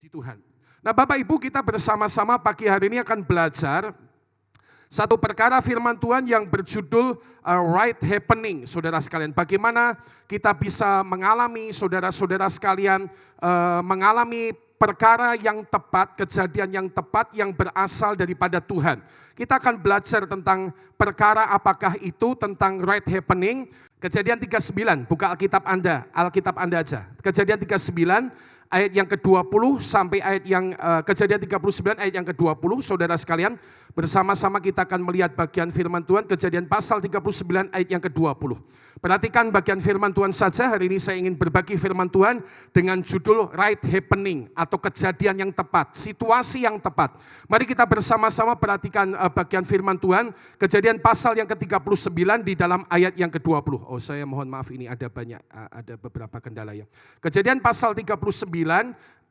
Tuhan. Nah Bapak Ibu, kita bersama-sama pagi hari ini akan belajar satu perkara firman Tuhan yang berjudul right happening, saudara sekalian. Bagaimana kita bisa mengalami, saudara-saudara sekalian, mengalami perkara yang tepat, kejadian yang tepat yang berasal daripada Tuhan. Kita akan belajar tentang perkara apakah itu, tentang right happening. Kejadian 39, buka Alkitab Anda aja. Kejadian 39 ayat yang ke-20 sampai ayat yang Kejadian 39 ayat yang ke-20, saudara sekalian, bersama-sama kita akan melihat bagian firman Tuhan, Kejadian pasal 39 ayat yang ke-20. Perhatikan bagian firman Tuhan saja. Hari ini saya ingin berbagi firman Tuhan dengan judul right happening atau kejadian yang tepat, situasi yang tepat. Mari kita bersama-sama perhatikan bagian firman Tuhan, Kejadian pasal yang ke-39 di dalam ayat yang ke-20. Oh, saya mohon maaf, ini ada beberapa kendala ya. Kejadian pasal 39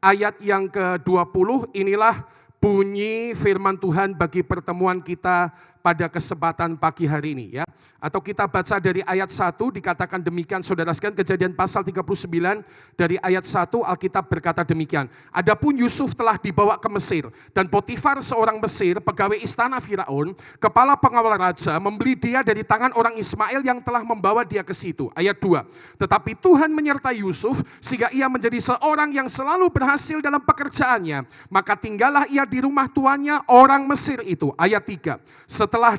ayat yang ke-20, inilah bunyi firman Tuhan bagi pertemuan kita pada kesempatan pagi hari ini ya. Atau kita baca dari ayat 1, dikatakan demikian, saudara sekalian. Kejadian pasal 39 dari ayat 1, Alkitab berkata demikian. Adapun Yusuf telah dibawa ke Mesir, dan Potifar seorang Mesir, pegawai istana Firaun, kepala pengawal raja, membeli dia dari tangan orang Ismail yang telah membawa dia ke situ. Ayat 2, tetapi Tuhan menyertai Yusuf sehingga ia menjadi seorang yang selalu berhasil dalam pekerjaannya. Maka tinggallah ia di rumah tuannya orang Mesir itu. Ayat 3, setelah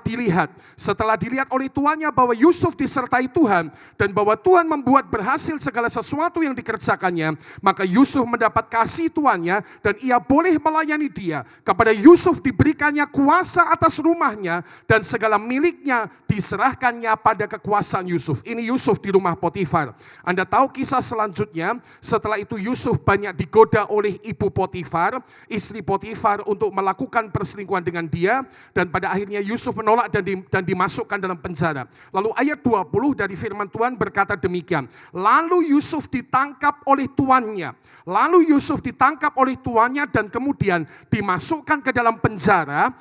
dilihat oleh tuannya bahwa Yusuf disertai Tuhan dan bahwa Tuhan membuat berhasil segala sesuatu yang dikerjakannya, maka Yusuf mendapat kasih tuannya dan ia boleh melayani dia. Kepada Yusuf diberikannya kuasa atas rumahnya dan segala miliknya diserahkannya pada kekuasaan Yusuf. Ini Yusuf di rumah Potifar. Anda tahu kisah selanjutnya, setelah itu Yusuf banyak digoda oleh ibu Potifar, istri Potifar, untuk melakukan perselingkuhan dengan dia, dan pada akhirnya Yusuf menolak dan dimasukkan dalam penjara. Lalu ayat 20 dari firman Tuhan berkata demikian. Lalu Yusuf ditangkap oleh tuannya. Dan kemudian dimasukkan ke dalam penjara,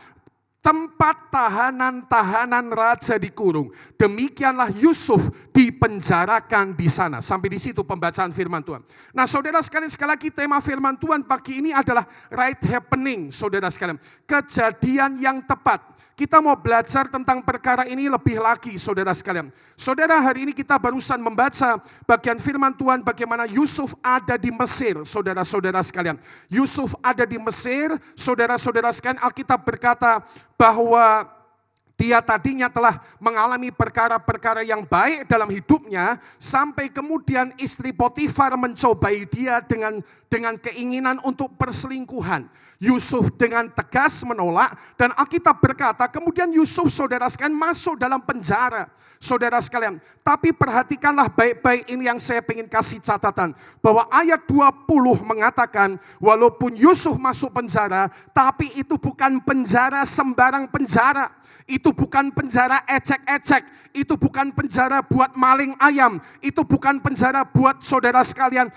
tempat tahanan raja dikurung. Demikianlah Yusuf dipenjarakan di sana. Sampai di situ pembacaan firman Tuhan. Nah, saudara sekalian, sekali lagi tema firman Tuhan pagi ini adalah right happening, saudara sekalian. Kejadian yang tepat. Kita mau belajar tentang perkara ini lebih lagi, saudara sekalian. Saudara, hari ini kita barusan membaca bagian firman Tuhan bagaimana Yusuf ada di Mesir, saudara-saudara sekalian. Yusuf ada di Mesir, saudara-saudara sekalian. Alkitab berkata bahwa dia tadinya telah mengalami perkara-perkara yang baik dalam hidupnya, sampai kemudian istri Potifar mencobai dia dengan keinginan untuk perselingkuhan. Yusuf dengan tegas menolak, dan Alkitab berkata kemudian Yusuf, saudara sekalian, masuk dalam penjara. Saudara sekalian, tapi perhatikanlah baik-baik, ini yang saya ingin kasih catatan, bahwa ayat 20 mengatakan walaupun Yusuf masuk penjara, tapi itu bukan penjara sembarang penjara. Itu bukan penjara ecek-ecek, itu bukan penjara buat maling ayam, itu bukan penjara buat saudara sekalian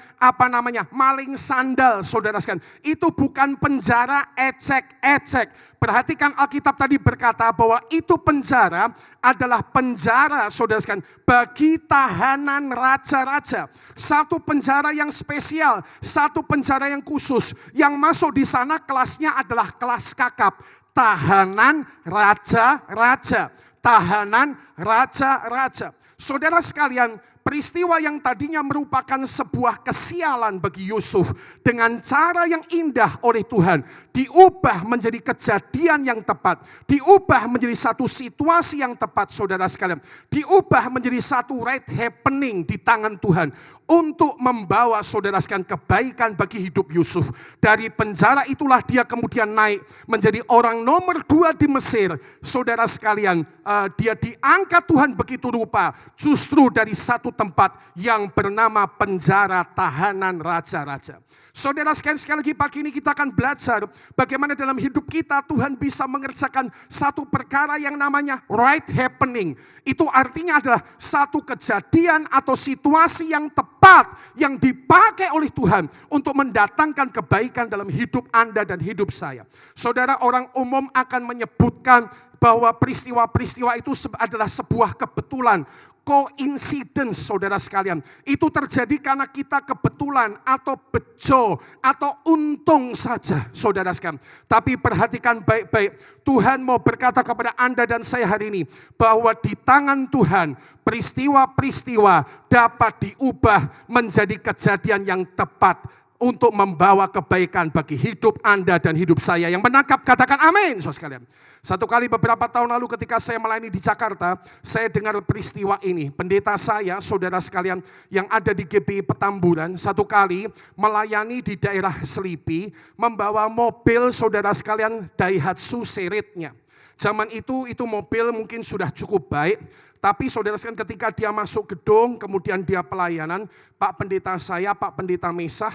maling sandal, saudara sekalian. Itu bukan penjara ecek-ecek. Perhatikan, Alkitab tadi berkata bahwa itu penjara adalah penjara, saudara sekalian, bagi tahanan raja-raja. Satu penjara yang spesial, satu penjara yang khusus. Yang masuk di sana kelasnya adalah kelas kakap. Tahanan raja-raja. Tahanan raja-raja. Saudara sekalian, peristiwa yang tadinya merupakan sebuah kesialan bagi Yusuf, dengan cara yang indah oleh Tuhan, diubah menjadi kejadian yang tepat. Diubah menjadi satu situasi yang tepat, saudara sekalian. Diubah menjadi satu right happening di tangan Tuhan. Untuk membawa, saudara sekalian, kebaikan bagi hidup Yusuf. Dari penjara itulah dia kemudian naik menjadi orang nomor 2 di Mesir. Saudara sekalian, dia diangkat Tuhan begitu rupa, justru dari satu tempat yang bernama penjara tahanan raja-raja. Saudara sekalian, sekali lagi pagi ini kita akan belajar bagaimana dalam hidup kita Tuhan bisa mengerjakan satu perkara yang namanya right happening. Itu artinya adalah satu kejadian atau situasi yang tepat yang dipakai oleh Tuhan untuk mendatangkan kebaikan dalam hidup Anda dan hidup saya. Saudara, orang umum akan menyebutkan bahwa peristiwa-peristiwa itu adalah sebuah kebetulan. Coincidence, saudara sekalian. Itu terjadi karena kita kebetulan atau bejo atau untung saja, saudara sekalian. Tapi perhatikan baik-baik. Tuhan mau berkata kepada Anda dan saya hari ini bahwa di tangan Tuhan peristiwa-peristiwa dapat diubah menjadi kejadian yang tepat untuk membawa kebaikan bagi hidup Anda dan hidup saya. Yang menangkap katakan amin, saudara sekalian. Satu kali beberapa tahun lalu ketika saya melayani di Jakarta, saya dengar peristiwa ini. Pendeta saya, saudara sekalian, yang ada di GBI Petamburan, satu kali melayani di daerah Selipi, membawa mobil, saudara sekalian, Daihatsu Seritnya. Zaman itu mobil mungkin sudah cukup baik, tapi saudara sekalian ketika dia masuk gedung, kemudian dia pelayanan, Pak Pendeta saya, Pak Pendeta Mesah,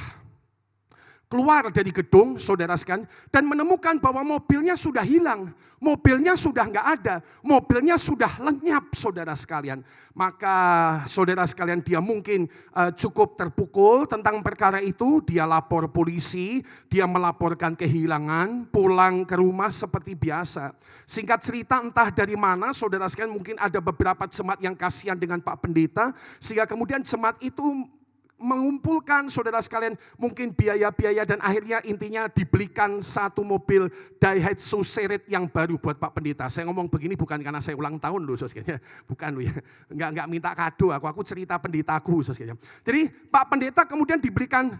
keluar dari gedung, saudara sekalian, dan menemukan bahwa mobilnya sudah hilang. Mobilnya sudah nggak ada. Mobilnya sudah lenyap, saudara sekalian. Maka saudara sekalian dia mungkin cukup terpukul tentang perkara itu. Dia lapor polisi, dia melaporkan kehilangan, pulang ke rumah seperti biasa. Singkat cerita entah dari mana, saudara sekalian mungkin ada beberapa jemaat yang kasihan dengan Pak Pendeta. Sehingga kemudian jemaat itu mengumpulkan saudara sekalian mungkin biaya-biaya dan akhirnya intinya dibelikan satu mobil Daihatsu Serit yang baru buat Pak Pendeta. Saya ngomong begini bukan karena saya ulang tahun loh saudara, bukan loh ya. Enggak minta kado aku cerita pendetaku saudara. Jadi Pak Pendeta kemudian diberikan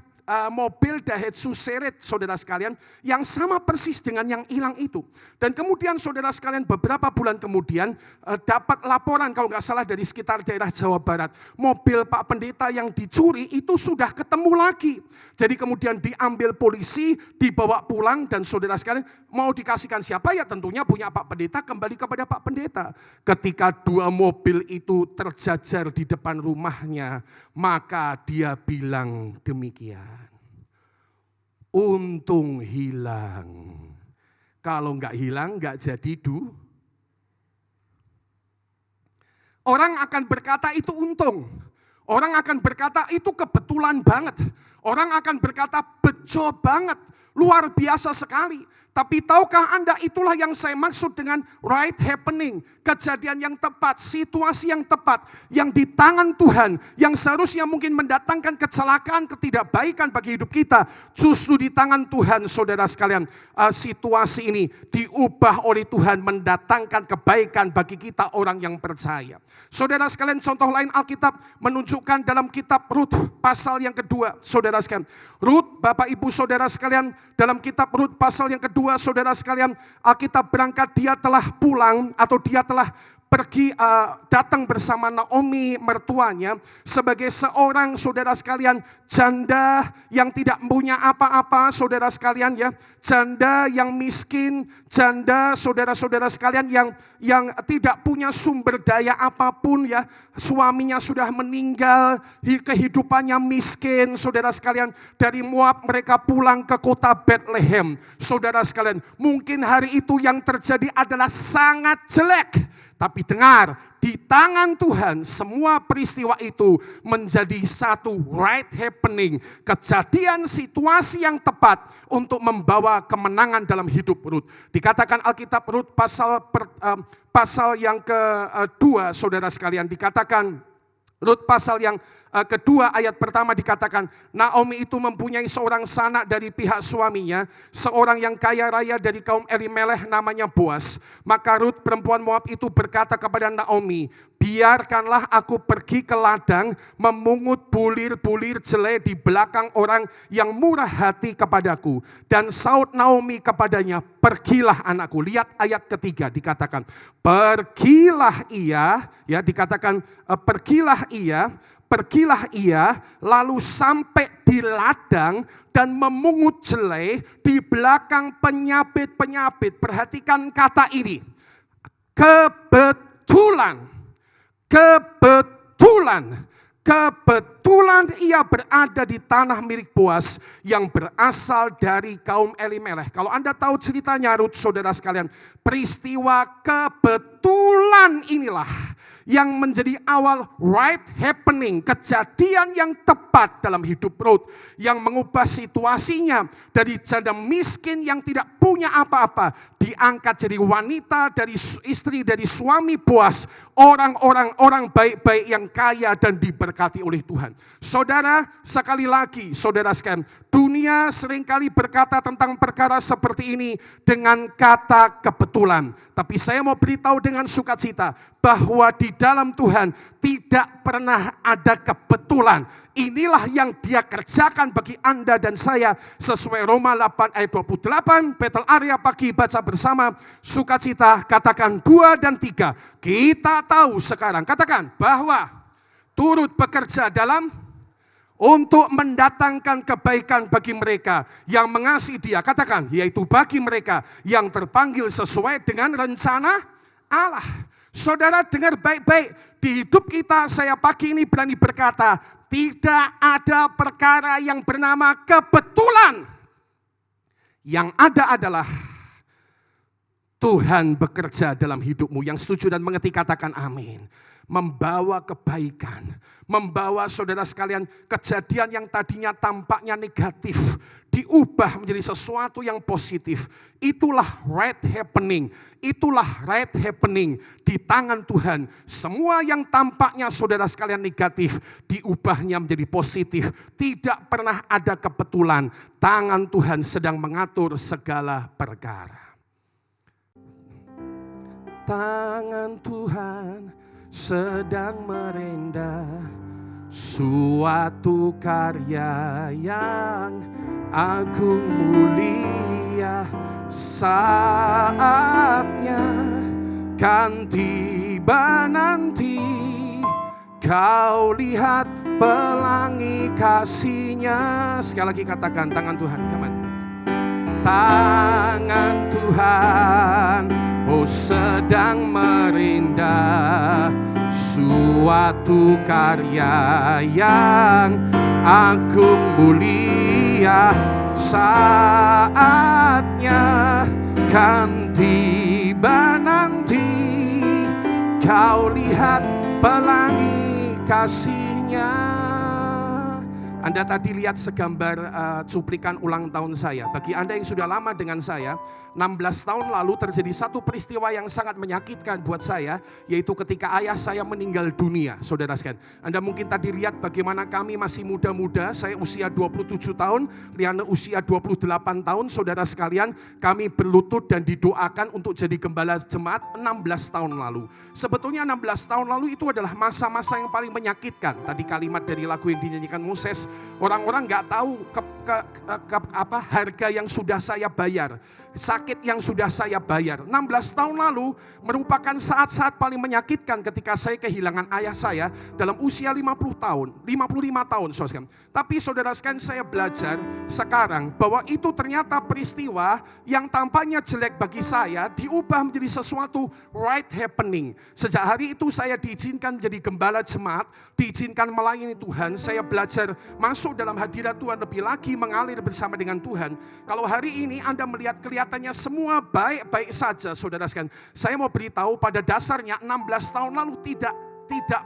mobil Daihatsu Serit, saudara sekalian, yang sama persis dengan yang hilang itu. Dan kemudian saudara sekalian beberapa bulan kemudian dapat laporan kalau nggak salah dari sekitar daerah Jawa Barat. Mobil Pak Pendeta yang dicuri itu sudah ketemu lagi. Jadi kemudian diambil polisi, dibawa pulang dan saudara sekalian mau dikasihkan siapa ya tentunya punya Pak Pendeta kembali kepada Pak Pendeta. Ketika dua mobil itu terjajar di depan rumahnya, maka dia bilang demikian. Untung hilang. Kalau enggak hilang, enggak jadi Orang akan berkata itu untung. Orang akan berkata itu kebetulan banget. Orang akan berkata bejo banget. Luar biasa sekali. Tapi tahukah Anda itulah yang saya maksud dengan right happening. Kejadian yang tepat, situasi yang tepat. Yang di tangan Tuhan. Yang seharusnya mungkin mendatangkan kecelakaan, ketidakbaikan bagi hidup kita. Justru di tangan Tuhan saudara sekalian. Situasi ini diubah oleh Tuhan mendatangkan kebaikan bagi kita orang yang percaya. Saudara sekalian contoh lain Alkitab menunjukkan dalam kitab Rut pasal yang kedua. Saudara sekalian. Rut, Bapak Ibu saudara sekalian dalam kitab Rut pasal yang kedua saudara sekalian, Alkitab berangkat dia telah pulang atau dia telah pergi datang bersama Naomi mertuanya sebagai seorang saudara sekalian janda yang tidak punya apa-apa saudara sekalian ya, janda yang miskin, janda saudara-saudara sekalian yang tidak punya sumber daya apapun ya, suaminya sudah meninggal, kehidupannya miskin saudara sekalian, dari Moab mereka pulang ke kota Bethlehem. Saudara sekalian, mungkin hari itu yang terjadi adalah sangat jelek. Tapi dengar, di tangan Tuhan semua peristiwa itu menjadi satu right happening. Kejadian situasi yang tepat untuk membawa kemenangan dalam hidup Rut. Dikatakan Alkitab Rut pasal yang kedua saudara sekalian. Dikatakan Rut pasal yang kedua ayat pertama dikatakan, Naomi itu mempunyai seorang sanak dari pihak suaminya, seorang yang kaya raya dari kaum Elimelech namanya Boas. Maka Rut perempuan Moab itu berkata kepada Naomi, biarkanlah aku pergi ke ladang memungut bulir-bulir jelai di belakang orang yang murah hati kepadaku. Dan saud Naomi kepadanya, pergilah anakku. Lihat ayat ketiga dikatakan, pergilah ia, ya dikatakan pergilah ia lalu sampai di ladang dan memungut jelai di belakang penyabit-penyabit. Perhatikan kata ini. Kebetulan ia berada di tanah milik Boas yang berasal dari kaum Elimelech. Kalau Anda tahu ceritanya Rut saudara sekalian, peristiwa kebetulan inilah yang menjadi awal right happening, kejadian yang tepat dalam hidup Ruth, yang mengubah situasinya dari janda miskin yang tidak punya apa-apa, diangkat jadi wanita, dari istri dari suami Boas, orang baik-baik yang kaya dan diberkati oleh Tuhan. Saudara, sekali lagi, saudara sekalian, dunia seringkali berkata tentang perkara seperti ini dengan kata kebetulan. Tapi saya mau beritahu dengan sukacita bahwa di dalam Tuhan tidak pernah ada kebetulan. Inilah yang Dia kerjakan bagi Anda dan saya sesuai Roma 8 ayat 28. Betel Arya pagi baca bersama, sukacita, katakan 2 dan 3. Kita tahu sekarang, katakan bahwa turut bekerja dalam untuk mendatangkan kebaikan bagi mereka yang mengasihi Dia. Katakan, yaitu bagi mereka yang terpanggil sesuai dengan rencana Allah. Saudara dengar baik-baik, di hidup kita saya pagi ini berani berkata, tidak ada perkara yang bernama kebetulan. Yang ada adalah Tuhan bekerja dalam hidupmu. Yang setuju dan mengerti katakan amin. Membawa kebaikan, membawa saudara sekalian kejadian yang tadinya tampaknya negatif diubah menjadi sesuatu yang positif. Itulah right happening, itulah right happening di tangan Tuhan. Semua yang tampaknya saudara sekalian negatif diubahnya menjadi positif. Tidak pernah ada kebetulan, tangan Tuhan sedang mengatur segala perkara. Tangan Tuhan sedang merendah suatu karya yang agung mulia. Saatnya kan tiba nanti, kau lihat pelangi kasih-Nya. Sekali lagi katakan tangan Tuhan, kaman. Tangan Tuhan sedang merendah suatu karya yang agung mulia. Saatnya kan tiba nanti, kau lihat pelangi kasih-Nya. Anda tadi lihat segambar cuplikan ulang tahun saya. Bagi Anda yang sudah lama dengan saya, 16 tahun lalu terjadi satu peristiwa yang sangat menyakitkan buat saya, yaitu ketika ayah saya meninggal dunia, saudara sekalian. Anda mungkin tadi lihat bagaimana kami masih muda-muda, saya usia 27 tahun, Liana usia 28 tahun, saudara sekalian, kami berlutut dan didoakan untuk jadi gembala jemaat 16 tahun lalu. Sebetulnya 16 tahun lalu itu adalah masa-masa yang paling menyakitkan. Tadi kalimat dari lagu yang dinyanyikan Moses, orang-orang gak tahu harga yang sudah saya bayar, sakit yang sudah saya bayar. 16 tahun lalu merupakan saat-saat paling menyakitkan ketika saya kehilangan ayah saya dalam usia 55 tahun, saudara. Tapi saudara sekalian, saya belajar sekarang bahwa itu ternyata peristiwa yang tampaknya jelek bagi saya diubah menjadi sesuatu right happening. Sejak hari itu saya diizinkan menjadi gembala jemaat, diizinkan melayani Tuhan. Saya belajar masuk dalam hadirat Tuhan lebih lagi, mengalir bersama dengan Tuhan. Kalau hari ini Anda melihat kelihatannya semua baik-baik saja, saudara sekalian, saya mau beritahu pada dasarnya 16 tahun lalu tidak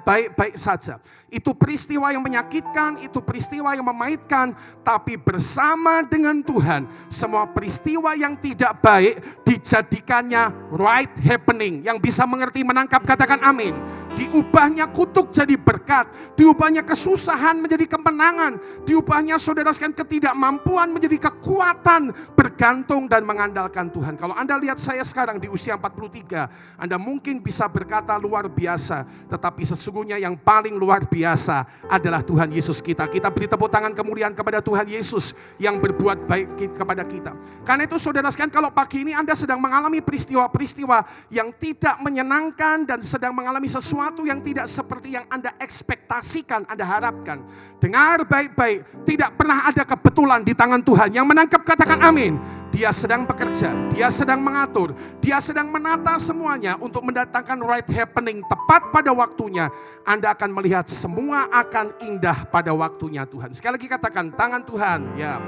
baik-baik saja. Itu peristiwa yang menyakitkan, itu peristiwa yang memahitkan, tapi bersama dengan Tuhan, semua peristiwa yang tidak baik dijadikannya right happening. Yang bisa mengerti menangkap katakan amin. Diubahnya kutuk jadi berkat, diubahnya kesusahan menjadi kemenangan, diubahnya saudara sekalian ketidakmampuan menjadi kekuatan, bergantung dan mengandalkan Tuhan. Kalau Anda lihat saya sekarang di usia 43, Anda mungkin bisa berkata luar biasa, tetapi sesungguhnya yang paling luar biasa adalah Tuhan Yesus kita. Kita beri tepuk tangan kemuliaan kepada Tuhan Yesus yang berbuat baik kepada kita. Karena itu saudara sekalian, kalau pagi ini Anda sedang mengalami peristiwa-peristiwa yang tidak menyenangkan dan sedang mengalami sesuatu yang tidak seperti yang Anda ekspektasikan, Anda harapkan, dengar baik-baik, tidak pernah ada kebetulan di tangan Tuhan. Yang menangkap katakan amin. Dia sedang bekerja, Dia sedang mengatur, Dia sedang menata semuanya untuk mendatangkan right happening tepat pada waktunya. Anda akan melihat semua akan indah pada waktunya Tuhan. Sekali lagi katakan tangan Tuhan, ya.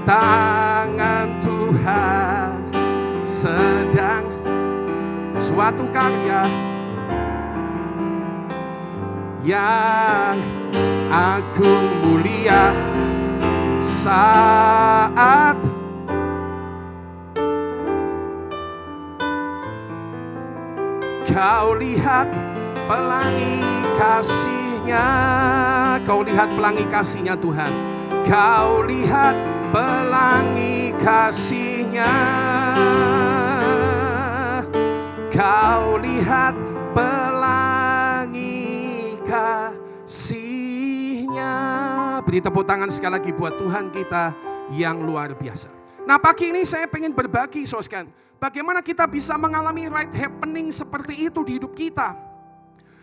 Tangan Tuhan sedang suatu karya yang agung mulia saat kau lihat pelangi kasih-Nya. Kau lihat pelangi kasih-Nya Tuhan. Kau lihat pelangi kasih-Nya. Kau lihat pelangi kasih-Nya. Beri tepuk tangan sekali lagi buat Tuhan kita yang luar biasa. Nah, pagi ini saya pengen berbagi, saudara, bagaimana kita bisa mengalami right happening seperti itu di hidup kita.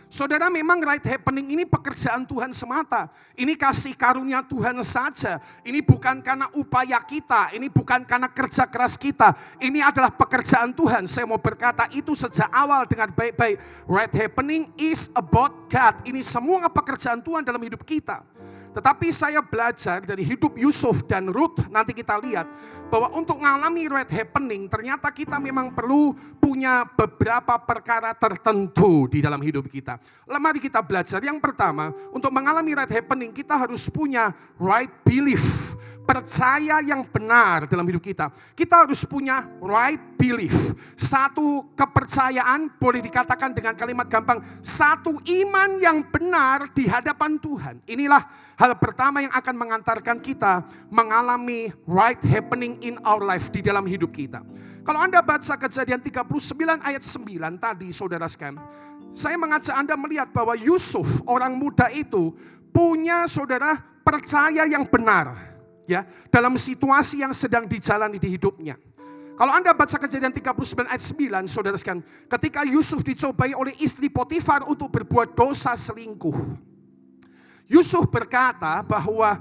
Saudara, memang right happening ini pekerjaan Tuhan semata. Ini kasih karunia Tuhan saja. Ini bukan karena upaya kita. Ini bukan karena kerja keras kita. Ini adalah pekerjaan Tuhan. Saya mau berkata itu sejak awal dengan baik-baik. Right happening is about God. Ini semua pekerjaan Tuhan dalam hidup kita. Tetapi saya belajar dari hidup Yusuf dan Ruth, nanti kita lihat bahwa untuk mengalami right happening ternyata kita memang perlu punya beberapa perkara tertentu di dalam hidup kita. Mari kita belajar. Yang pertama, untuk mengalami right happening kita harus punya right belief. Percaya yang benar dalam hidup kita. Kita harus punya right belief. Satu kepercayaan, boleh dikatakan dengan kalimat gampang, satu iman yang benar di hadapan Tuhan. Inilah hal pertama yang akan mengantarkan kita mengalami right happening in our life di dalam hidup kita. Kalau Anda baca Kejadian 39 ayat 9 tadi, saudara sekalian, saya mengajak Anda melihat bahwa Yusuf, orang muda itu, punya saudara percaya yang benar. Ya, dalam situasi yang sedang dijalani di hidupnya. Kalau Anda baca Kejadian 39 ayat 9, saudara sekalian, ketika Yusuf dicobai oleh istri Potifar untuk berbuat dosa selingkuh. Yusuf berkata bahwa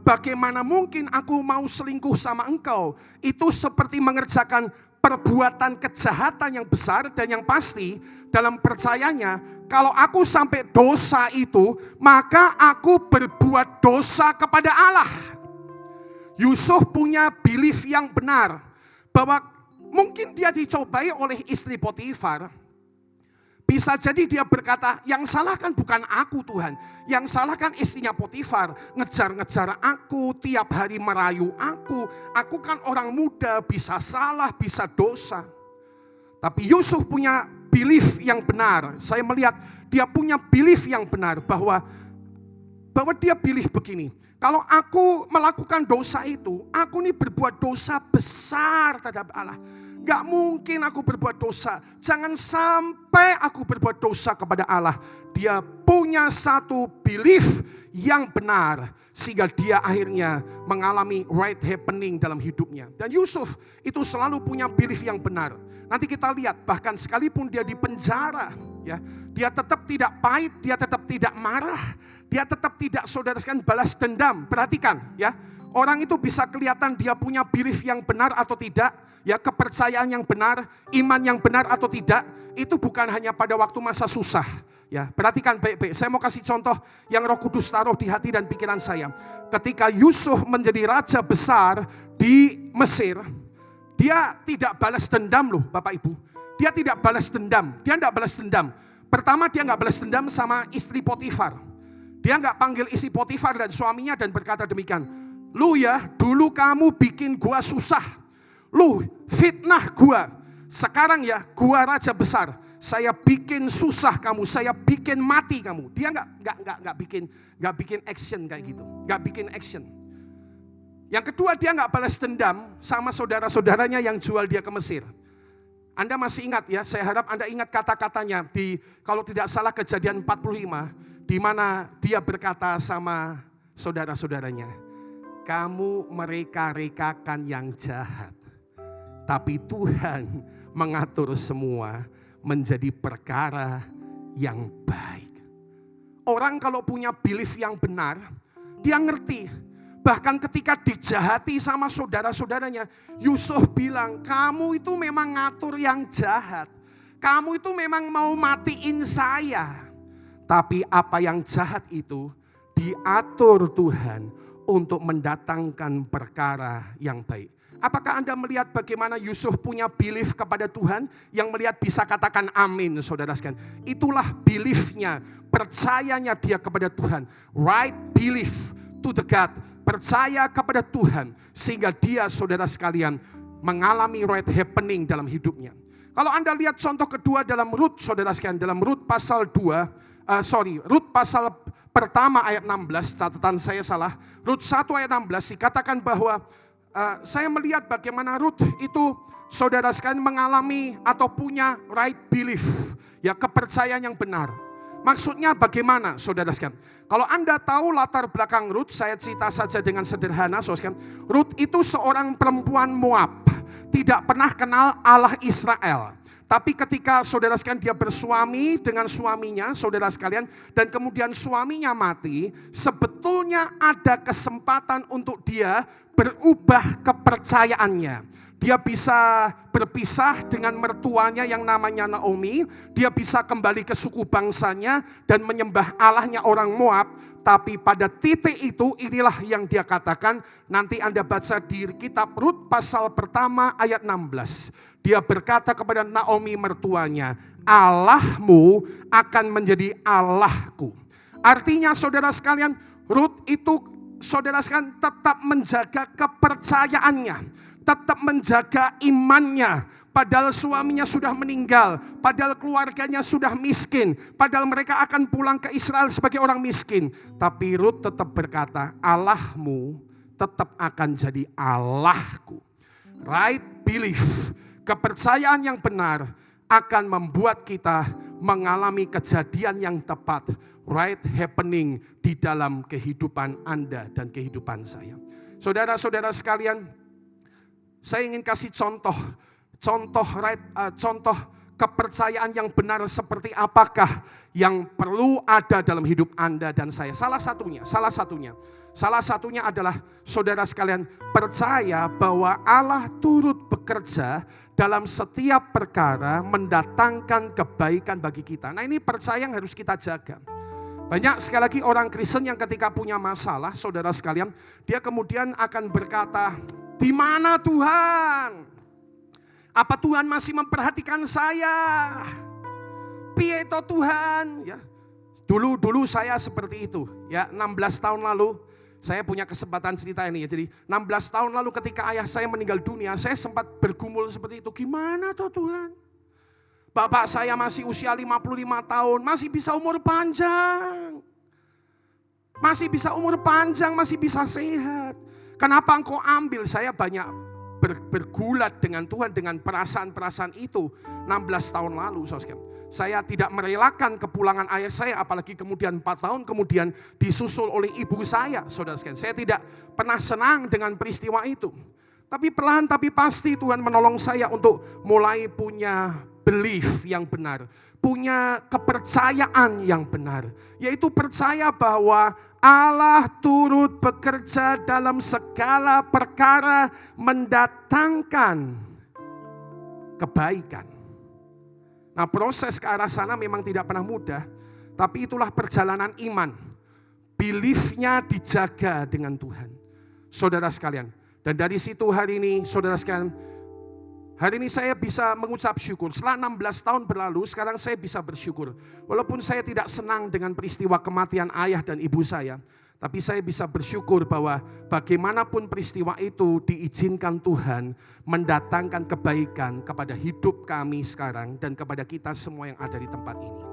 bagaimana mungkin aku mau selingkuh sama engkau? Itu seperti mengerjakan perbuatan kejahatan yang besar dan yang pasti dalam percayanya, kalau aku sampai dosa itu, maka aku berbuat dosa kepada Allah. Yusuf punya belief yang benar bahwa mungkin dia dicobai oleh istri Potifar. Bisa jadi dia berkata, yang salah kan bukan aku Tuhan. Yang salah kan istrinya Potifar. Ngejar-ngejar aku, tiap hari merayu aku. Aku kan orang muda, bisa salah, bisa dosa. Tapi Yusuf punya belief yang benar. Saya melihat dia punya belief yang benar bahwa dia belief begini. Kalau aku melakukan dosa itu, aku ini berbuat dosa besar terhadap Allah. Gak mungkin aku berbuat dosa. Jangan sampai aku berbuat dosa kepada Allah. Dia punya satu belief yang benar. Sehingga dia akhirnya mengalami right happening dalam hidupnya. Dan Yusuf itu selalu punya belief yang benar. Nanti kita lihat, bahkan sekalipun dia di penjara, ya, dia tetap tidak pahit, dia tetap tidak marah. Dia tetap tidak, saudara sekalian, balas dendam. Perhatikan ya, orang itu bisa kelihatan dia punya belief yang benar atau tidak, ya, kepercayaan yang benar, iman yang benar atau tidak, itu bukan hanya pada waktu masa susah. Ya, perhatikan baik-baik. Saya mau kasih contoh yang Roh Kudus taruh di hati dan pikiran saya. Ketika Yusuf menjadi raja besar di Mesir, dia tidak balas dendam loh, Bapak Ibu. Dia tidak balas dendam. Dia tidak balas dendam. Pertama, dia nggak balas dendam sama istri Potifar. Dia nggak panggil istri Potifar dan suaminya dan berkata demikian. Lu ya, dulu kamu bikin gua susah. Lu fitnah gua. Sekarang ya, gua raja besar. Saya bikin susah kamu, saya bikin mati kamu. Dia nggak bikin action kayak gitu. Nggak bikin action. Yang kedua, dia nggak balas dendam sama saudara-saudaranya yang jual dia ke Mesir. Anda masih ingat ya, saya harap Anda ingat kata-katanya di, kalau tidak salah, Kejadian 45. Di mana dia berkata sama saudara-saudaranya, kamu mereka-rekakan yang jahat, tapi Tuhan mengatur semua menjadi perkara yang baik. Orang kalau punya belief yang benar, dia ngerti. Bahkan ketika dijahati sama saudara-saudaranya, Yusuf bilang, kamu itu memang ngatur yang jahat. Kamu itu memang mau matiin saya. Tapi apa yang jahat itu diatur Tuhan untuk mendatangkan perkara yang baik. Apakah Anda melihat bagaimana Yusuf punya belief kepada Tuhan? Yang melihat bisa katakan amin, saudara sekalian. Itulah beliefnya, percayanya dia kepada Tuhan. Right belief to the God. Percaya kepada Tuhan. Sehingga dia, saudara sekalian, mengalami right happening dalam hidupnya. Kalau Anda lihat contoh kedua dalam Rut, saudara sekalian. Dalam Rut pasal 2, Rut pasal pertama ayat 16, catatan saya salah. Rut 1 ayat 16 dikatakan bahwa saya melihat bagaimana Rut itu, saudara sekalian, mengalami atau punya right belief, ya, kepercayaan yang benar. Maksudnya bagaimana, saudara sekalian? Kalau Anda tahu latar belakang Rut, saya cerita saja dengan sederhana, saudara sekalian. Rut itu seorang perempuan Moab, tidak pernah kenal Allah Israel. Tapi ketika, saudara sekalian, dia bersuami dengan suaminya, saudara sekalian, dan kemudian suaminya mati, sebetulnya ada kesempatan untuk dia berubah kepercayaannya. Dia bisa berpisah dengan mertuanya yang namanya Naomi. Dia bisa kembali ke suku bangsanya dan menyembah Allahnya orang Moab. Tapi pada titik itu, inilah yang dia katakan. Nanti Anda baca di kitab Rut pasal pertama ayat 16. Dia berkata kepada Naomi mertuanya, Allahmu akan menjadi Allahku. Artinya, saudara sekalian, Rut itu, saudara sekalian, tetap menjaga kepercayaannya, tetap menjaga imannya. Padahal suaminya sudah meninggal, padahal keluarganya sudah miskin, padahal mereka akan pulang ke Israel sebagai orang miskin. Tapi Rut tetap berkata, Allahmu tetap akan jadi Allahku. Right belief, kepercayaan yang benar akan membuat kita mengalami kejadian yang tepat. Right happening di dalam kehidupan Anda dan kehidupan saya. Saudara-saudara sekalian, saya ingin kasih contoh kepercayaan yang benar seperti apakah yang perlu ada dalam hidup Anda dan saya. Salah satunya adalah, saudara sekalian, percaya bahwa Allah turut bekerja dalam setiap perkara mendatangkan kebaikan bagi kita. Nah, ini percaya yang harus kita jaga. Banyak sekali lagi orang Kristen yang ketika punya masalah, saudara sekalian, dia kemudian akan berkata, di mana Tuhan? Apa Tuhan masih memperhatikan saya? Piye to Tuhan? Ya. Dulu saya seperti itu. Ya, 16 tahun lalu saya punya kesempatan cerita ini. Ya. Jadi 16 tahun lalu ketika ayah saya meninggal dunia, saya sempat bergumul seperti itu. Gimana toh Tuhan? Bapak saya masih usia 55 tahun, masih bisa umur panjang. Masih bisa umur panjang, masih bisa sehat. Kenapa engkau ambil? Saya banyak bergulat dengan Tuhan dengan perasaan-perasaan itu 16 tahun lalu. Saya tidak merelakan kepulangan ayah saya, apalagi kemudian 4 tahun kemudian disusul oleh ibu saya. Saudara sekalian, saya tidak pernah senang dengan peristiwa itu. Tapi perlahan tapi pasti Tuhan menolong saya untuk mulai punya belief yang benar, punya kepercayaan yang benar, yaitu percaya bahwa Allah turut bekerja dalam segala perkara mendatangkan kebaikan. Nah, proses ke arah sana memang tidak pernah mudah, tapi itulah perjalanan iman. Beliefnya dijaga dengan Tuhan. Saudara sekalian, dan dari situ hari ini, saudara sekalian, hari ini saya bisa mengucap syukur. Setelah 16 tahun berlalu, sekarang saya bisa bersyukur. Walaupun saya tidak senang dengan peristiwa kematian ayah dan ibu saya, tapi saya bisa bersyukur bahwa bagaimanapun peristiwa itu diizinkan Tuhan mendatangkan kebaikan kepada hidup kami sekarang dan kepada kita semua yang ada di tempat ini.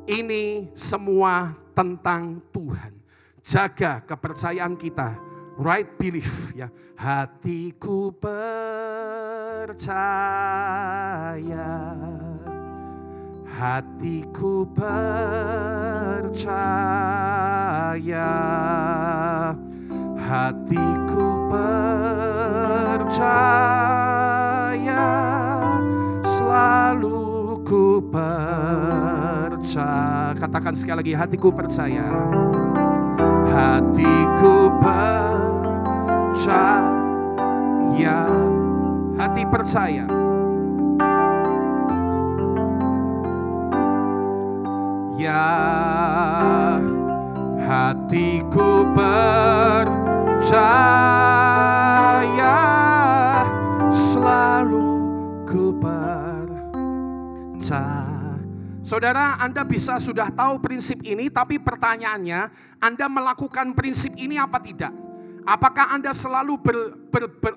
Ini semua tentang Tuhan. Jaga kepercayaan kita. Right belief, ya. Hatiku percaya, hatiku percaya, hatiku percaya, selalu ku percaya. Katakan sekali lagi, hatiku percaya, hatiku percaya. Hati percaya. Ya, hatiku percaya, ku percaya. Saudara, Anda bisa sudah tahu prinsip ini, tapi pertanyaannya, Anda melakukan prinsip ini apa tidak? Apakah Anda selalu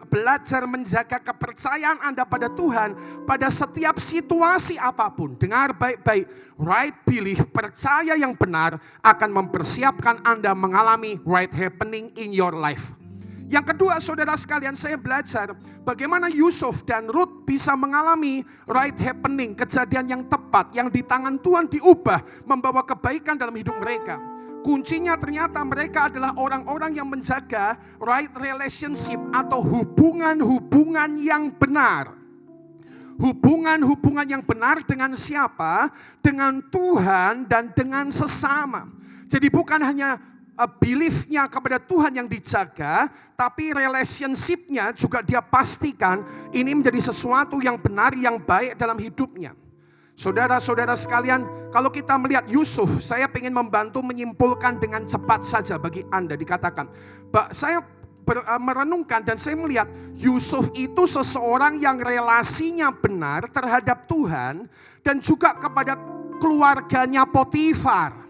belajar menjaga kepercayaan Anda pada Tuhan pada setiap situasi apapun? Dengar baik-baik, right belief, percaya yang benar akan mempersiapkan Anda mengalami right happening in your life. Yang kedua, saudara sekalian, saya belajar bagaimana Yusuf dan Ruth bisa mengalami right happening, kejadian yang tepat, yang di tangan Tuhan diubah, membawa kebaikan dalam hidup mereka. Kuncinya ternyata mereka adalah orang-orang yang menjaga right relationship atau hubungan-hubungan yang benar. Hubungan-hubungan yang benar dengan siapa? Dengan Tuhan dan dengan sesama. Jadi bukan hanya belief-nya kepada Tuhan yang dijaga, tapi relationship-nya juga dia pastikan ini menjadi sesuatu yang benar, yang baik dalam hidupnya. Saudara-saudara sekalian, kalau kita melihat Yusuf, saya ingin membantu menyimpulkan dengan cepat saja bagi Anda. Dikatakan, saya merenungkan dan saya melihat Yusuf itu seseorang yang relasinya benar terhadap Tuhan dan juga kepada keluarganya Potifar.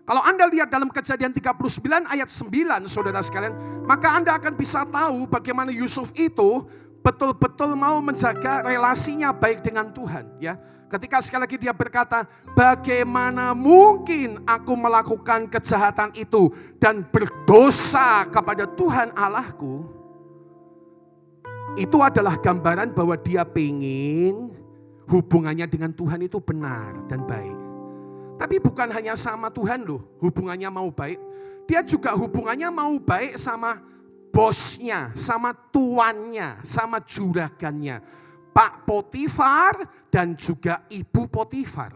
Kalau Anda lihat dalam Kejadian 39 ayat 9, saudara sekalian, maka Anda akan bisa tahu bagaimana Yusuf itu betul-betul mau menjaga relasinya baik dengan Tuhan. Ya, ketika sekali lagi dia berkata, bagaimana mungkin aku melakukan kejahatan itu dan berdosa kepada Tuhan Allahku. Itu adalah gambaran bahwa dia pengen hubungannya dengan Tuhan itu benar dan baik. Tapi bukan hanya sama Tuhan loh, hubungannya mau baik. Dia juga hubungannya mau baik sama bosnya, sama tuannya, sama juragannya, Pak Potifar dan juga Ibu Potifar.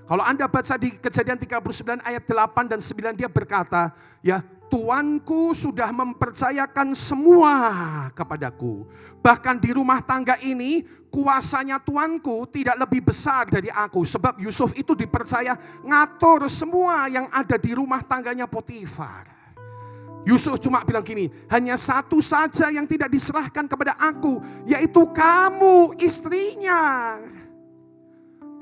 Kalau Anda baca di Kejadian 39 ayat 8 dan 9, dia berkata, ya, tuanku sudah mempercayakan semua kepadaku. Bahkan di rumah tangga ini, kuasanya tuanku tidak lebih besar dari aku. Sebab Yusuf itu dipercaya ngatur semua yang ada di rumah tangganya Potifar. Yusuf cuma bilang gini, hanya satu saja yang tidak diserahkan kepada aku, yaitu kamu, istrinya.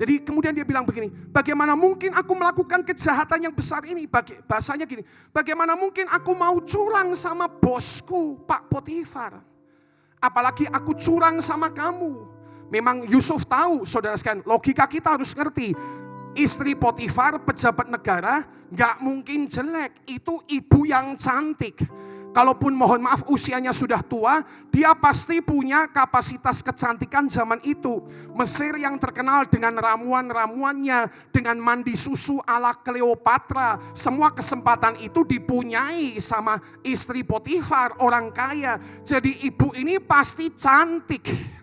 Jadi kemudian dia bilang begini, bagaimana mungkin aku melakukan kejahatan yang besar ini? Bahasanya gini, bagaimana mungkin aku mau curang sama bosku, Pak Potifar? Apalagi aku curang sama kamu. Memang Yusuf tahu, saudara sekalian, logika kita harus ngerti. Istri Potifar, pejabat negara, gak mungkin jelek. Itu ibu yang cantik. Kalaupun mohon maaf usianya sudah tua, dia pasti punya kapasitas kecantikan zaman itu. Mesir yang terkenal dengan ramuan-ramuannya, dengan mandi susu ala Cleopatra. Semua kesempatan itu dipunyai sama istri Potifar, orang kaya. Jadi ibu ini pasti cantik.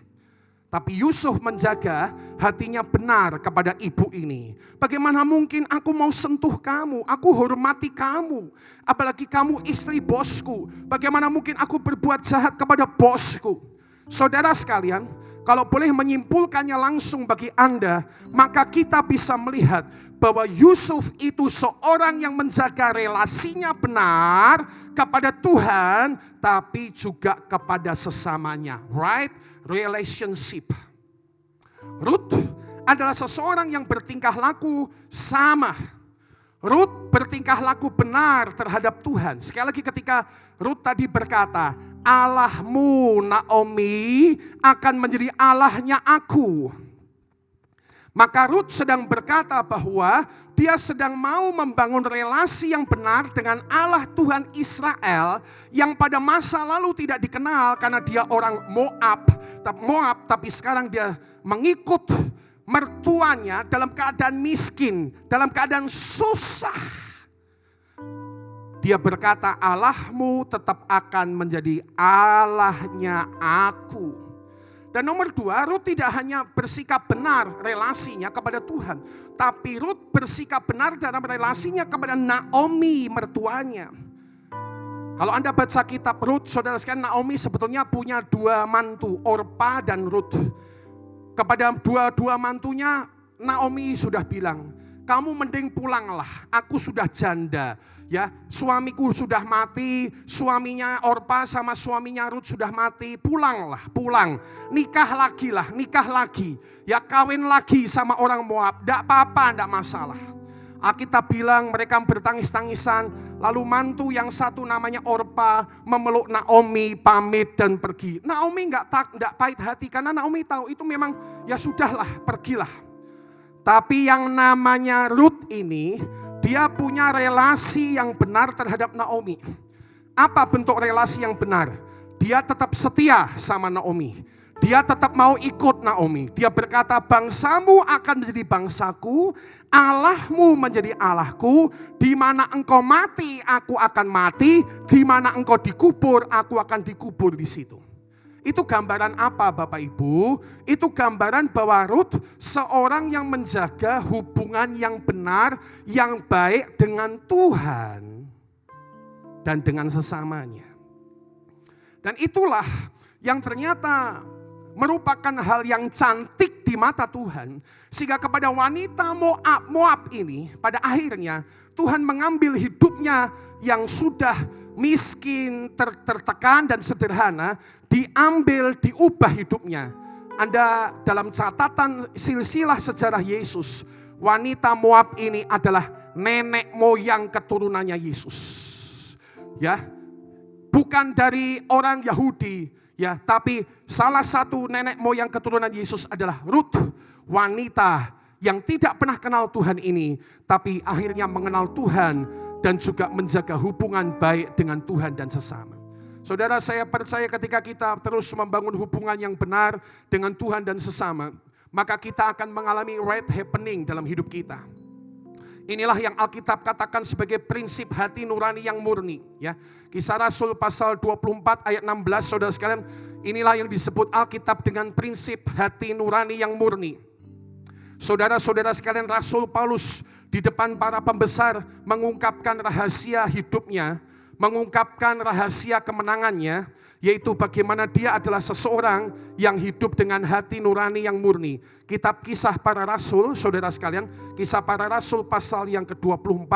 Tapi Yusuf menjaga hatinya benar kepada ibu ini. Bagaimana mungkin aku mau sentuh kamu? Aku hormati kamu. Apalagi kamu istri bosku. Bagaimana mungkin aku berbuat jahat kepada bosku? Saudara sekalian, kalau boleh menyimpulkannya langsung bagi Anda, maka kita bisa melihat bahwa Yusuf itu seorang yang menjaga relasinya benar kepada Tuhan, tapi juga kepada sesamanya. Right? Relationship. Ruth adalah seseorang yang bertingkah laku sama. Ruth bertingkah laku benar terhadap Tuhan. Sekali lagi ketika Ruth tadi berkata, Allahmu Naomi akan menjadi Allahnya aku. Maka Ruth sedang berkata bahwa dia sedang mau membangun relasi yang benar dengan Allah Tuhan Israel yang pada masa lalu tidak dikenal karena dia orang Moab, tapi sekarang dia mengikut mertuanya dalam keadaan miskin, dalam keadaan susah. Dia berkata, Allahmu tetap akan menjadi Allahnya aku. Dan nomor 2, Ruth tidak hanya bersikap benar relasinya kepada Tuhan, tapi Ruth bersikap benar dalam relasinya kepada Naomi, mertuanya. Kalau Anda baca kitab Ruth, saudara sekalian, Naomi sebetulnya punya 2 mantu, Orpa dan Ruth. Kepada dua mantunya, Naomi sudah bilang, kamu mending pulanglah, aku sudah janda. Ya, suamiku sudah mati, suaminya Orpa sama suaminya Rut sudah mati, pulanglah, pulang. Nikah lagi. Ya, kawin lagi sama orang Moab, enggak apa-apa, enggak masalah. Alkitab bilang mereka bertangis-tangisan, lalu mantu yang satu namanya Orpa memeluk Naomi, pamit dan pergi. Naomi enggak pahit hati karena Naomi tahu itu memang ya sudahlah, pergilah. Tapi yang namanya Rut ini, dia punya relasi yang benar terhadap Naomi. Apa bentuk relasi yang benar? Dia tetap setia sama Naomi. Dia tetap mau ikut Naomi. Dia berkata, bangsamu akan menjadi bangsaku, Allahmu menjadi Allahku, di mana engkau mati, aku akan mati, di mana engkau dikubur, aku akan dikubur di situ. Itu gambaran apa Bapak Ibu? Itu gambaran bahwa Rut seorang yang menjaga hubungan yang benar, yang baik dengan Tuhan dan dengan sesamanya. Dan itulah yang ternyata merupakan hal yang cantik di mata Tuhan. Sehingga kepada wanita Moab ini pada akhirnya Tuhan mengambil hidupnya yang sudah miskin, tertekan dan sederhana, diambil, diubah hidupnya. Anda dalam catatan silsilah sejarah Yesus, wanita Moab ini adalah nenek moyang keturunannya Yesus. Ya, bukan dari orang Yahudi, ya, tapi salah satu nenek moyang keturunan Yesus adalah Rut, wanita yang tidak pernah kenal Tuhan ini, tapi akhirnya mengenal Tuhan dan juga menjaga hubungan baik dengan Tuhan dan sesama. Saudara, saya percaya ketika kita terus membangun hubungan yang benar dengan Tuhan dan sesama, maka kita akan mengalami right happening dalam hidup kita. Inilah yang Alkitab katakan sebagai prinsip hati nurani yang murni. Ya, Kisah Rasul pasal 24 ayat 16, saudara sekalian, inilah yang disebut Alkitab dengan prinsip hati nurani yang murni. Saudara-saudara sekalian, Rasul Paulus di depan para pembesar mengungkapkan rahasia hidupnya, mengungkapkan rahasia kemenangannya, yaitu bagaimana dia adalah seseorang yang hidup dengan hati nurani yang murni. Kitab Kisah Para Rasul, saudara sekalian, Kisah Para Rasul pasal yang ke-24,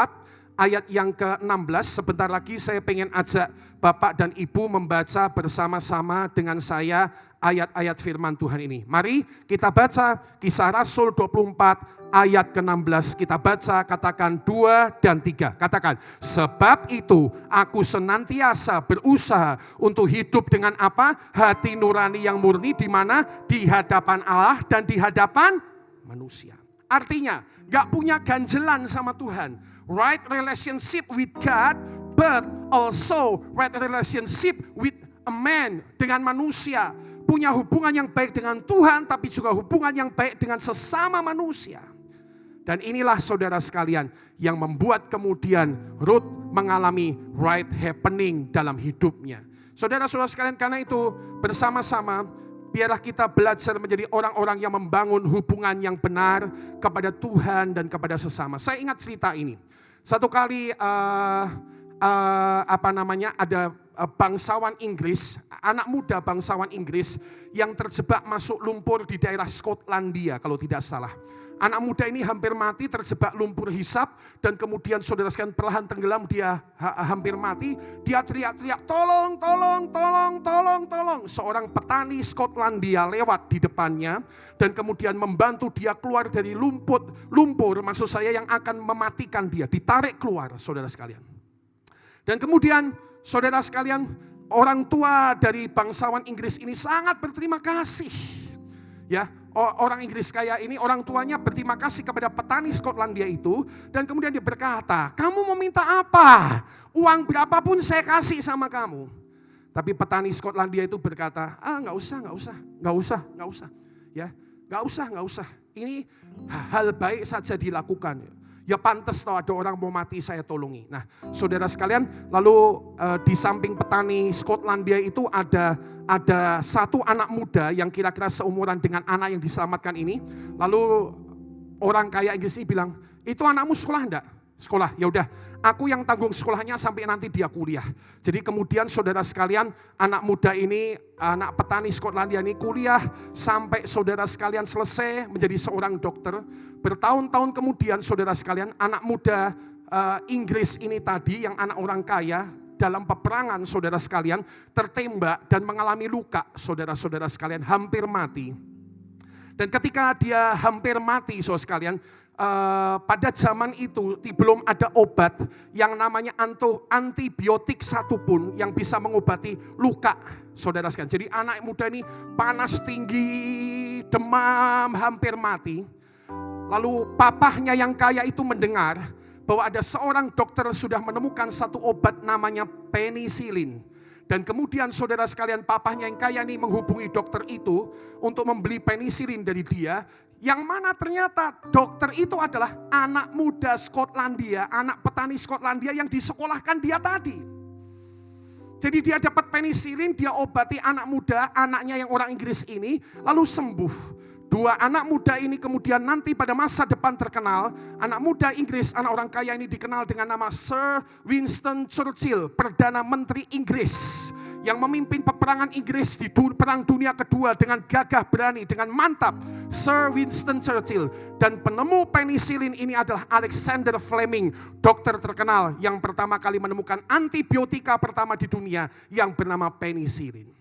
ayat yang ke-16, sebentar lagi saya pengen ajak Bapak dan Ibu membaca bersama-sama dengan saya ayat-ayat firman Tuhan ini. Mari kita baca Kisah Rasul 24 ayat ke-16, kita baca, katakan 2 dan 3. Katakan, sebab itu aku senantiasa berusaha untuk hidup dengan apa? Hati nurani yang murni, di mana? Di hadapan Allah dan di hadapan manusia. Artinya, gak punya ganjelan sama Tuhan. Right relationship with God, but also right relationship with a man, dengan manusia. Punya hubungan yang baik dengan Tuhan, tapi juga hubungan yang baik dengan sesama manusia. Dan inilah saudara sekalian yang membuat kemudian Rut mengalami right happening dalam hidupnya. Saudara-saudara sekalian, karena itu bersama-sama biarlah kita belajar menjadi orang-orang yang membangun hubungan yang benar kepada Tuhan dan kepada sesama. Saya ingat cerita ini. Satu kali ada bangsawan Inggris, anak muda bangsawan Inggris yang terjebak masuk lumpur di daerah Skotlandia kalau tidak salah. Anak muda ini hampir mati terjebak lumpur hisap dan kemudian saudara sekalian perlahan tenggelam, dia hampir mati. Dia teriak-teriak, tolong, tolong, tolong, tolong, tolong. Seorang petani Skotlandia lewat di depannya dan kemudian membantu dia keluar dari lumpur, maksud saya yang akan mematikan dia, ditarik keluar saudara sekalian. Dan kemudian saudara sekalian, orang tua dari bangsawan Inggris ini sangat berterima kasih. Ya, orang Inggris kaya ini, orang tuanya berterima kasih kepada petani Skotlandia itu, dan kemudian dia berkata, kamu mau minta apa? Uang berapapun saya kasih sama kamu. Tapi petani Skotlandia itu berkata, nggak usah. Ya, nggak usah. Ini hal baik saja dilakukan. Ya pantas kalau ada orang mau mati saya tolongi. Nah, saudara sekalian, lalu di samping petani Skotlandia itu ada satu anak muda yang kira-kira seumuran dengan anak yang diselamatkan ini. Lalu orang kaya Inggris ini bilang, itu anakmu sekolah enggak? sekolah. Ya udah, aku yang tanggung sekolahnya sampai nanti dia kuliah. Jadi kemudian saudara sekalian, anak muda ini, anak petani Skotlandia ini kuliah sampai saudara sekalian selesai menjadi seorang dokter. Bertahun-tahun kemudian saudara sekalian, anak muda Inggris ini tadi yang anak orang kaya dalam peperangan saudara sekalian tertembak dan mengalami luka saudara-saudara sekalian, hampir mati. Dan ketika dia hampir mati saudara sekalian, pada zaman itu belum ada obat yang namanya antibiotik satupun yang bisa mengobati luka saudara sekalian. Jadi anak muda ini panas tinggi, demam, hampir mati. Lalu papahnya yang kaya itu mendengar bahwa ada seorang dokter sudah menemukan satu obat namanya penisilin. Dan kemudian saudara sekalian, papahnya yang kaya ini menghubungi dokter itu untuk membeli penisilin dari dia. Yang mana ternyata dokter itu adalah anak muda Skotlandia, anak petani Skotlandia yang disekolahkan dia tadi. Jadi dia dapat penisilin, dia obati anak muda, anaknya yang orang Inggris ini, lalu sembuh. Dua anak muda ini kemudian nanti pada masa depan terkenal. Anak muda Inggris, anak orang kaya ini dikenal dengan nama Sir Winston Churchill, Perdana Menteri Inggris, yang memimpin peperangan Inggris di Perang Dunia Kedua dengan gagah berani, dengan mantap. Sir Winston Churchill. Dan penemu penisilin ini adalah Alexander Fleming, dokter terkenal yang pertama kali menemukan antibiotika pertama di dunia yang bernama penisilin.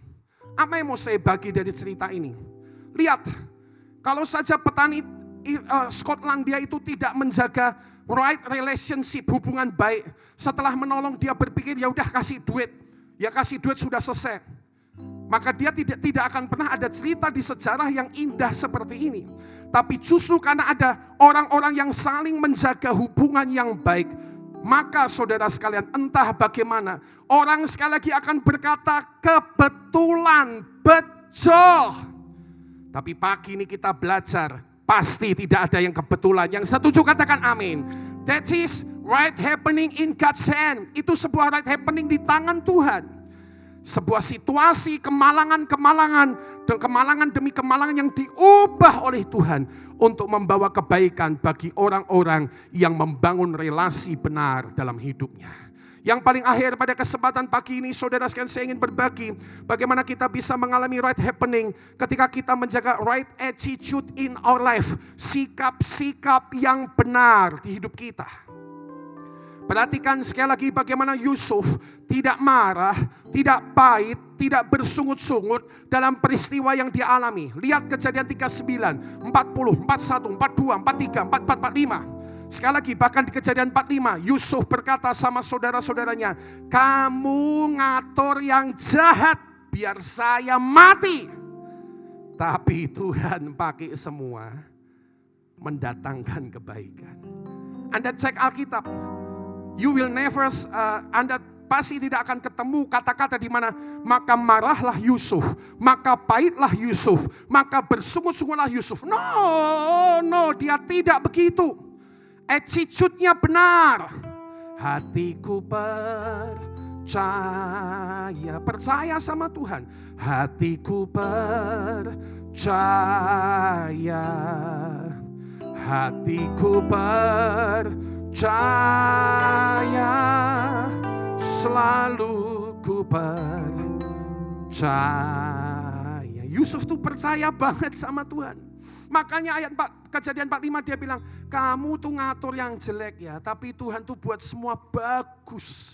Apa yang mau saya bagi dari cerita ini? Lihat, kalau saja petani Skotlandia itu tidak menjaga right relationship, hubungan baik, setelah menolong dia berpikir ya udah kasih duit, ya kasih duit sudah selesai. Maka dia tidak akan pernah ada cerita di sejarah yang indah seperti ini. Tapi justru karena ada orang-orang yang saling menjaga hubungan yang baik, maka saudara sekalian, entah bagaimana, orang sekali lagi akan berkata kebetulan, betul. Tapi pagi ini kita belajar, pasti tidak ada yang kebetulan. Yang setuju katakan amin. That is right happening in God's hand. Itu sebuah right happening di tangan Tuhan. Sebuah situasi kemalangan-kemalangan dan kemalangan demi kemalangan yang diubah oleh Tuhan untuk membawa kebaikan bagi orang-orang yang membangun relasi benar dalam hidupnya. Yang paling akhir pada kesempatan pagi ini, saudara sekalian, saya ingin berbagi bagaimana kita bisa mengalami right happening ketika kita menjaga right attitude in our life. Sikap-sikap yang benar di hidup kita. Perhatikan sekali lagi bagaimana Yusuf tidak marah, tidak pahit, tidak bersungut-sungut dalam peristiwa yang dia alami. Lihat Kejadian 39, 40, 41, 42, 43, 44, 45. Sekali lagi, bahkan di Kejadian 45, Yusuf berkata sama saudara-saudaranya, kamu ngatur yang jahat biar saya mati. Tapi Tuhan pakai semua mendatangkan kebaikan. Anda cek Alkitab, you will never, Anda pasti tidak akan ketemu kata-kata di mana maka marahlah Yusuf, maka pahitlah Yusuf, maka bersungut-sungutlah Yusuf. No, dia tidak begitu. Attitude-nya benar. Hatiku percaya sama Tuhan. Hatiku percaya. Hatiku percaya. Selalu ku percaya. Yusuf tuh percaya banget sama Tuhan. Makanya ayat 4, Kejadian 45 dia bilang, kamu tuh ngatur yang jelek ya, tapi Tuhan tuh buat semua bagus.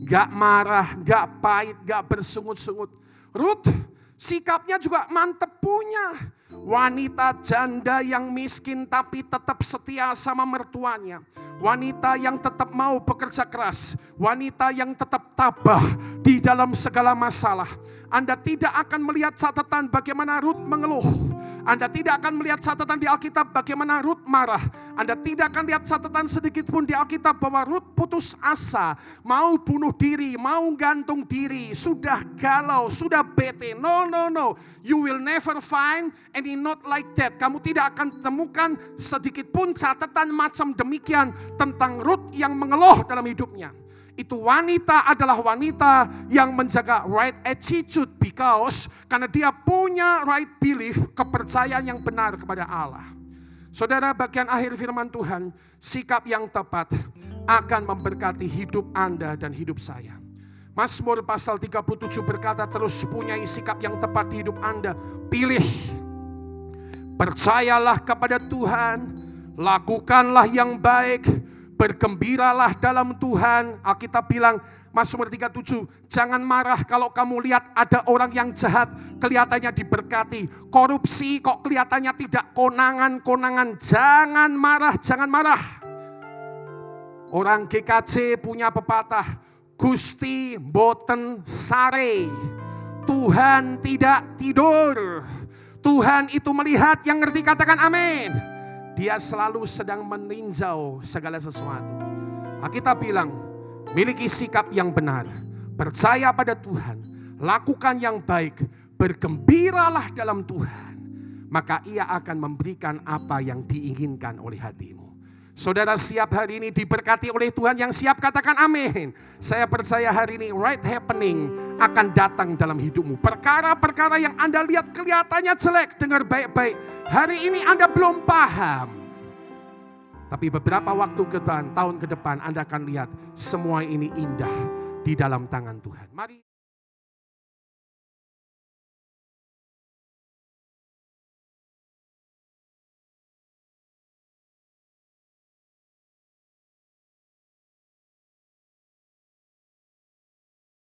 Gak marah, gak pahit, gak bersungut-sungut. Ruth sikapnya juga mantep punya. Wanita janda yang miskin tapi tetap setia sama mertuanya. Wanita yang tetap mau bekerja keras. Wanita yang tetap tabah di dalam segala masalah. Anda tidak akan melihat catatan bagaimana Ruth mengeluh. Anda tidak akan melihat catatan di Alkitab bagaimana Ruth marah. Anda tidak akan lihat catatan sedikit pun di Alkitab bahwa Ruth putus asa, mau bunuh diri, mau gantung diri, sudah galau, sudah bete. No. You will never find any not like that. Kamu tidak akan temukan sedikit pun catatan macam demikian tentang Ruth yang mengeluh dalam hidupnya. Itu wanita adalah wanita yang menjaga right attitude karena dia punya right belief, kepercayaan yang benar kepada Allah. Saudara, bagian akhir firman Tuhan, sikap yang tepat akan memberkati hidup Anda dan hidup saya. Mazmur pasal 37 berkata, terus punyai sikap yang tepat di hidup Anda. Pilih, percayalah kepada Tuhan, lakukanlah yang baik, bergembiralah dalam Tuhan. Alkitab bilang, Mazmur 37, jangan marah kalau kamu lihat ada orang yang jahat, kelihatannya diberkati. Korupsi kok kelihatannya tidak, konangan-konangan. Jangan marah, jangan marah. Orang GKJ punya pepatah, Gusti boten sare. Tuhan tidak tidur. Tuhan itu melihat, yang ngerti katakan amin. Dia selalu sedang meninjau segala sesuatu. Alkitab bilang, miliki sikap yang benar, percaya pada Tuhan, lakukan yang baik, bergembiralah dalam Tuhan. Maka Ia akan memberikan apa yang diinginkan oleh hatimu. Saudara siap hari ini diberkati oleh Tuhan? Yang siap katakan amin. Saya percaya hari ini right happening akan datang dalam hidupmu. Perkara-perkara yang Anda lihat kelihatannya jelek, dengar baik-baik. Hari ini Anda belum paham. Tapi beberapa waktu ke depan, tahun ke depan Anda akan lihat semua ini indah di dalam tangan Tuhan. Mari.